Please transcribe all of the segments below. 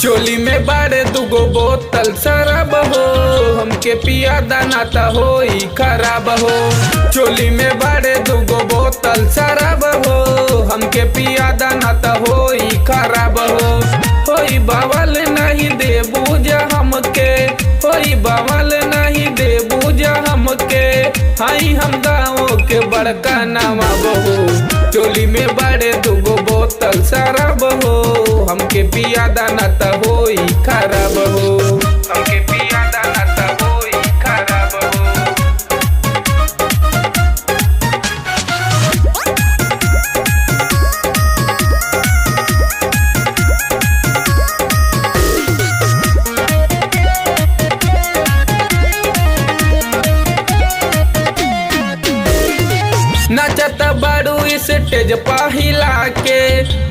चोली में बाड़े दुगो बोतल शराब हो, हमके पिया दाना त होई खराब हो। चोली में बाड़े दुगो बोतल शराब हो, हमके पिया दाना त होई खराब हो। होई बावल नहीं दे बूझा हमके, होई बावल नहीं दे बूझा हमके। हाई हम गाँव के बड़का नामा बहू, चोली में बाड़े दुगो बोतल शराब हो, हमके पिया दाना त होई खराब हो। हमके पिया दाना त होई खराब हो। नचत बाड़ू स्टेज पहिला के,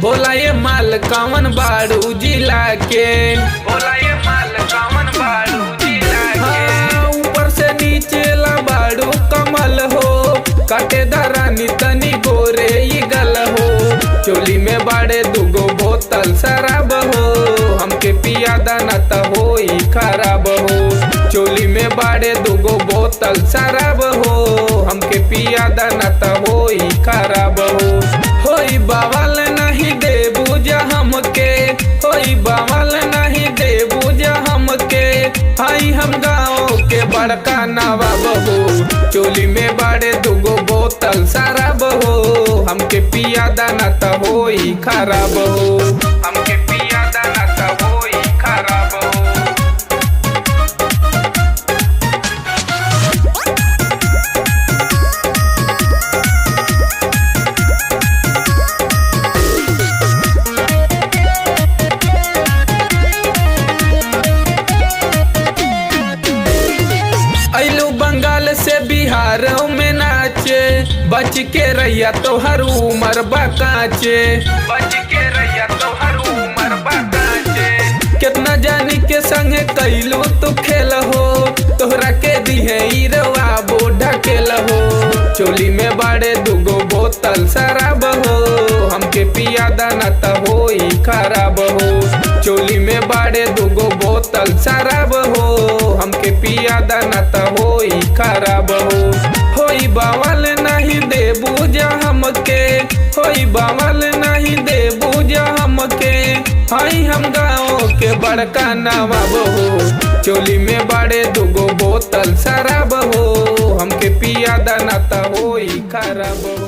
बोला ये माल कवन बाड़ू जिला के, बोला ये माल कवन बाड़ू जिला के। ऊपर से नीचे ला बाड़ू कमल हो, काटे दरानी तनी गोरे ई गल हो। चोली में बाड़े दुगो बोतल शराब हो, हमके पिया दाना त होई खराब हो। चोली में बाड़े दुगो बोतल शराब हो, हमके पिया दाना त होई खराब हो। होई बावल नहीं दे बूझा हमके, होई बावल नहीं दे बूझा हमके। हाई हम गाँव के बड़का नवाब हो, चोली में बाड़े दुगो बोतल शराब हो, हमके पिया दाना त होई खराब हो। हमके पिया दाना त होई खराब हो। अइलू बंगाल से बिहार में नाचे, बच के रैया तोहर उमर बकाचे, बच के रैया तोहर उमर बकाचे। कितना जानी के संग कैलू तू खेल हो, तोहरा के दिहे ईरवा बोढ़ा खेल हो। चोली में बाड़े दुगो बोतल शराब हो, हमके पिया दाना त होई खराब हो। चोली में बाड़े दुगो बोतल शराब हो, हमके पिया दाना त होई खराब हो। होई बावल नहीं दे बूझा हमके, होई बावल नहीं दे बूझा हमके। हाई हम गाँव के बड़का नवाब हो, चोली में बाड़े दुगो बोतल शराब हो, हमके पिया दाना त होई खराब हो।